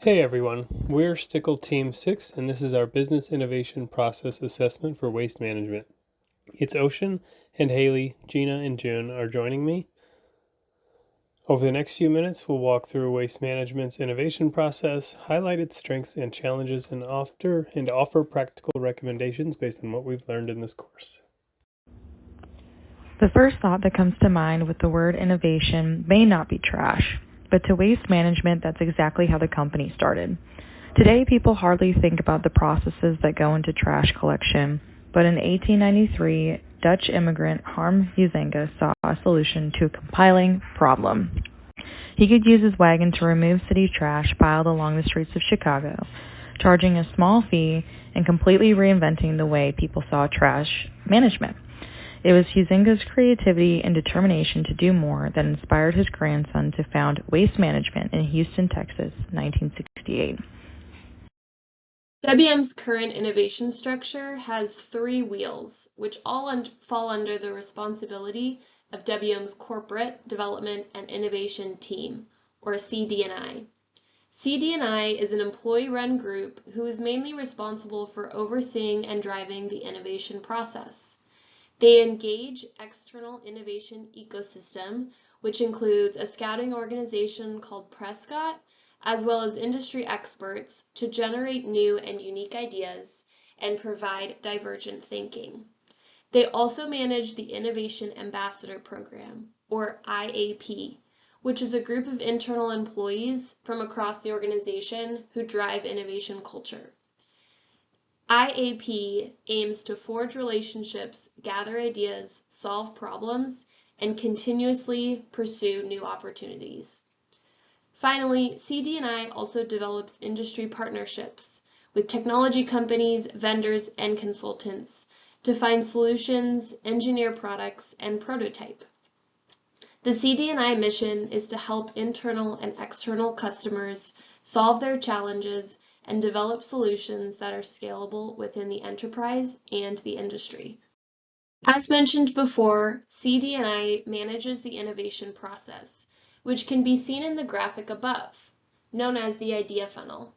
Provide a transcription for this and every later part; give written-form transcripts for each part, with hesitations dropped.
Hey everyone, we're Stickel Team 6 and this is our Business Innovation Process Assessment for Waste Management. It's Ocean and Hailey, Gina and Jenn are joining me. Over the next few minutes we'll walk through waste management's innovation process, highlight its strengths and challenges, and offer practical recommendations based on what we've learned in this course. The first thought that comes to mind with the word innovation may not be trash, but to waste management, that's exactly how the company started. Today, people hardly think about the processes that go into trash collection, but in 1893, Dutch immigrant Harm Huizinga saw a solution to a compiling problem. He could use his wagon to remove city trash piled along the streets of Chicago, charging a small fee and completely reinventing the way people saw trash management. It was Huizinga's creativity and determination to do more that inspired his grandson to found Waste Management in Houston, Texas, 1968. WM's current innovation structure has 3 wheels, which all fall under the responsibility of WM's Corporate Development and Innovation Team, or CD&I. CD&I is an employee-run group who is mainly responsible for overseeing and driving the innovation process. They engage external innovation ecosystem, which includes a scouting organization called Prescott, as well as industry experts to generate new and unique ideas and provide divergent thinking. They also manage the Innovation Ambassador Program, or IAP, which is a group of internal employees from across the organization who drive innovation culture. IAP aims to forge relationships, gather ideas, solve problems, and continuously pursue new opportunities. Finally, CD&I also develops industry partnerships with technology companies, vendors, and consultants to find solutions, engineer products, and prototype. The CD&I mission is to help internal and external customers solve their challenges and develop solutions that are scalable within the enterprise and the industry. As mentioned before, CD&I manages the innovation process, which can be seen in the graphic above, known as the idea funnel.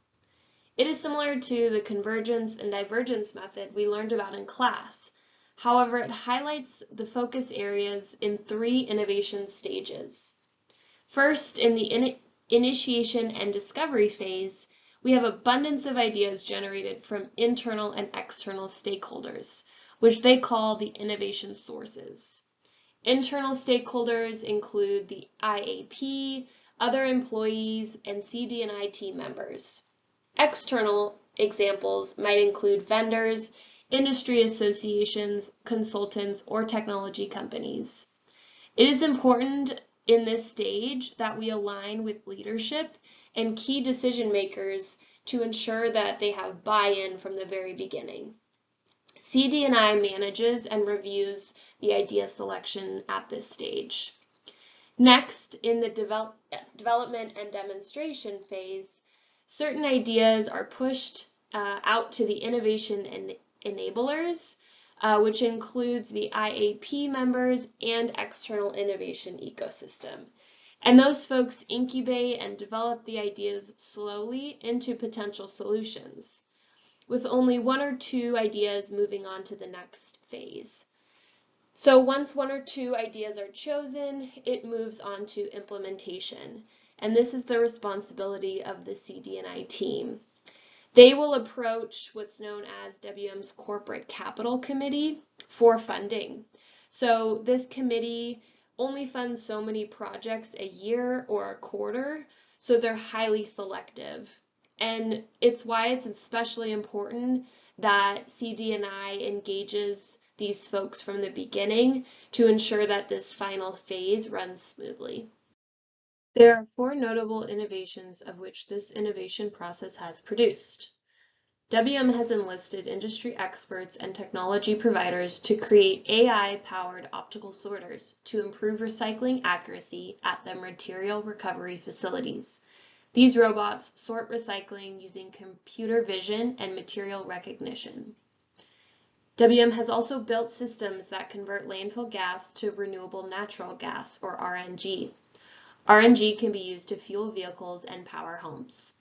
It is similar to the convergence and divergence method we learned about in class. However, it highlights the focus areas in 3 innovation stages. First, in the initiation and discovery phase, we have abundance of ideas generated from internal and external stakeholders, which they call the innovation sources. Internal stakeholders include the IAP, other employees, and CD&I team members. External examples might include vendors, industry associations, consultants, or technology companies. It is important in this stage that we align with leadership and key decision makers to ensure that they have buy-in from the very beginning. CD&I manages and reviews the idea selection at this stage. Next, in the development and demonstration phase, certain ideas are pushed out to the innovation enablers, which includes the IAP members and external innovation ecosystem. And those folks incubate and develop the ideas slowly into potential solutions, with only 1 or 2 ideas moving on to the next phase. So once 1 or 2 ideas are chosen, it moves on to implementation. And this is the responsibility of the CD&I team. They will approach what's known as WM's Corporate Capital Committee for funding. So this committee only funds so many projects a year or a quarter, so they're highly selective. And it's why it's especially important that CD&I engages these folks from the beginning to ensure that this final phase runs smoothly. There are 4 notable innovations of which this innovation process has produced. WM has enlisted industry experts and technology providers to create AI-powered optical sorters to improve recycling accuracy at their material recovery facilities. These robots sort recycling using computer vision and material recognition. WM has also built systems that convert landfill gas to renewable natural gas, or RNG. RNG can be used to fuel vehicles and power homes.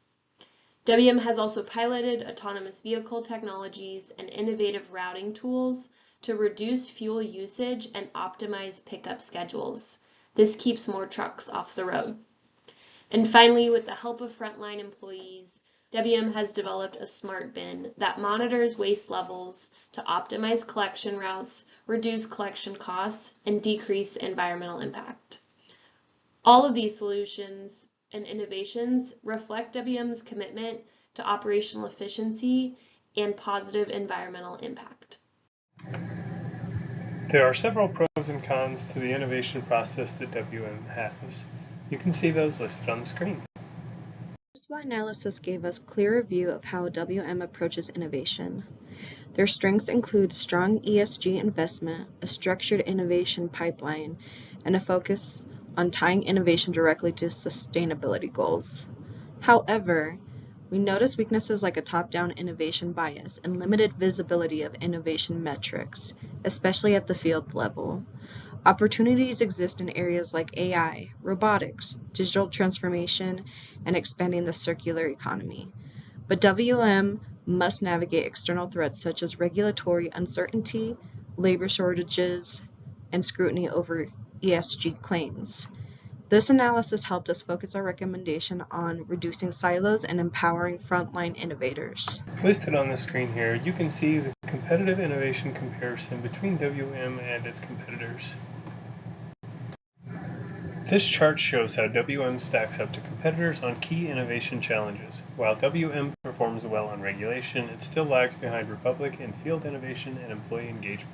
WM has also piloted autonomous vehicle technologies and innovative routing tools to reduce fuel usage and optimize pickup schedules. This keeps more trucks off the road. And finally, with the help of frontline employees, WM has developed a smart bin that monitors waste levels to optimize collection routes, reduce collection costs, and decrease environmental impact. All of these solutions and innovations reflect WM's commitment to operational efficiency and positive environmental impact. There are several pros and cons to the innovation process that WM has. You can see those listed on the screen. This SWOT analysis gave us a clearer view of how WM approaches innovation. Their strengths include strong ESG investment, a structured innovation pipeline, and a focus on tying innovation directly to sustainability goals. However, we notice weaknesses like a top-down innovation bias and limited visibility of innovation metrics, especially at the field level. Opportunities exist in areas like AI, robotics, digital transformation, and expanding the circular economy. But WM must navigate external threats such as regulatory uncertainty, labor shortages, and scrutiny over ESG claims. This analysis helped us focus our recommendation on reducing silos and empowering frontline innovators. Listed on the screen here, you can see the competitive innovation comparison between WM and its competitors. This chart shows how WM stacks up to competitors on key innovation challenges. While WM performs well on regulation, it still lags behind Republic in field innovation and employee engagement.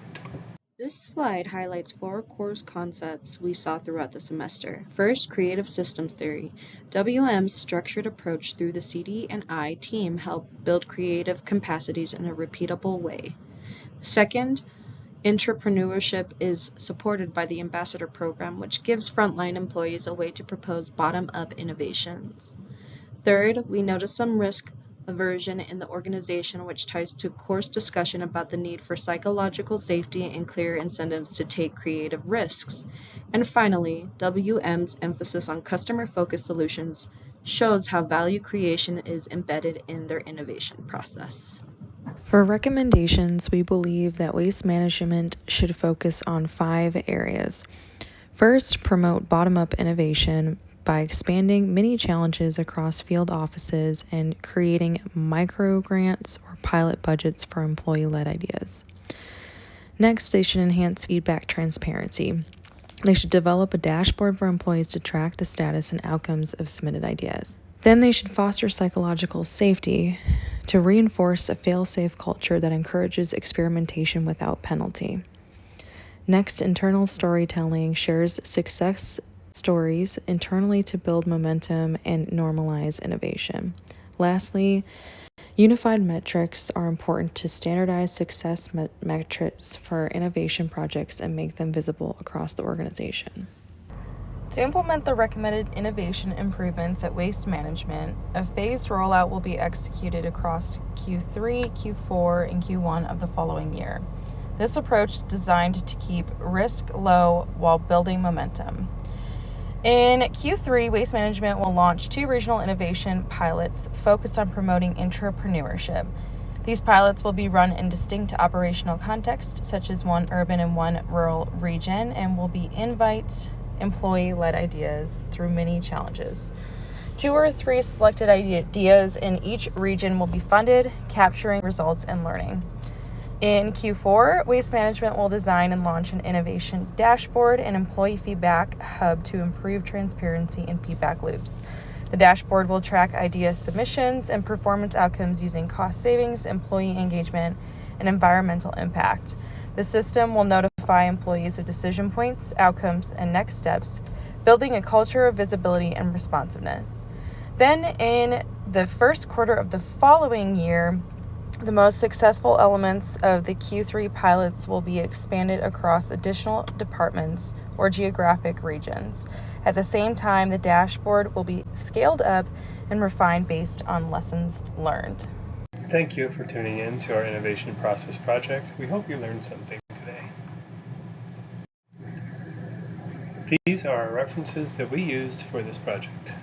This slide highlights 4 core concepts we saw throughout the semester. First, creative systems theory. WM's structured approach through the CD&I team helped build creative capacities in a repeatable way. Second, entrepreneurship is supported by the Ambassador Program, which gives frontline employees a way to propose bottom-up innovations. Third, we noticed some risk aversion in the organization, which ties to course discussion about the need for psychological safety and clear incentives to take creative risks. And finally, WM's emphasis on customer-focused solutions shows how value creation is embedded in their innovation process. For recommendations, we believe that waste management should focus on 5 areas. First, promote bottom-up innovation by expanding mini challenges across field offices and creating micro grants or pilot budgets for employee-led ideas. Next, they should enhance feedback transparency. They should develop a dashboard for employees to track the status and outcomes of submitted ideas. Then they should foster psychological safety to reinforce a fail-safe culture that encourages experimentation without penalty. Next, internal storytelling shares success stories internally to build momentum and normalize innovation. Lastly, unified metrics are important to standardize success metrics for innovation projects and make them visible across the organization. To implement the recommended innovation improvements at Waste Management, a phased rollout will be executed across Q3, Q4, and Q1 of the following year. This approach is designed to keep risk low while building momentum. In Q3, Waste Management will launch 2 regional innovation pilots focused on promoting entrepreneurship. These pilots will be run in distinct operational contexts, such as one urban and one rural region, and will be invite employee-led ideas through mini challenges. 2 or 3 selected ideas in each region will be funded, capturing results and learning. In Q4, Waste Management will design and launch an innovation dashboard and employee feedback hub to improve transparency and feedback loops. The dashboard will track idea submissions and performance outcomes using cost savings, employee engagement, and environmental impact. The system will notify employees of decision points, outcomes, and next steps, building a culture of visibility and responsiveness. Then, in the first quarter of the following year, the most successful elements of the Q3 pilots will be expanded across additional departments or geographic regions. At the same time, the dashboard will be scaled up and refined based on lessons learned. Thank you for tuning in to our Innovation Process Project. We hope you learned something today. These are our references that we used for this project.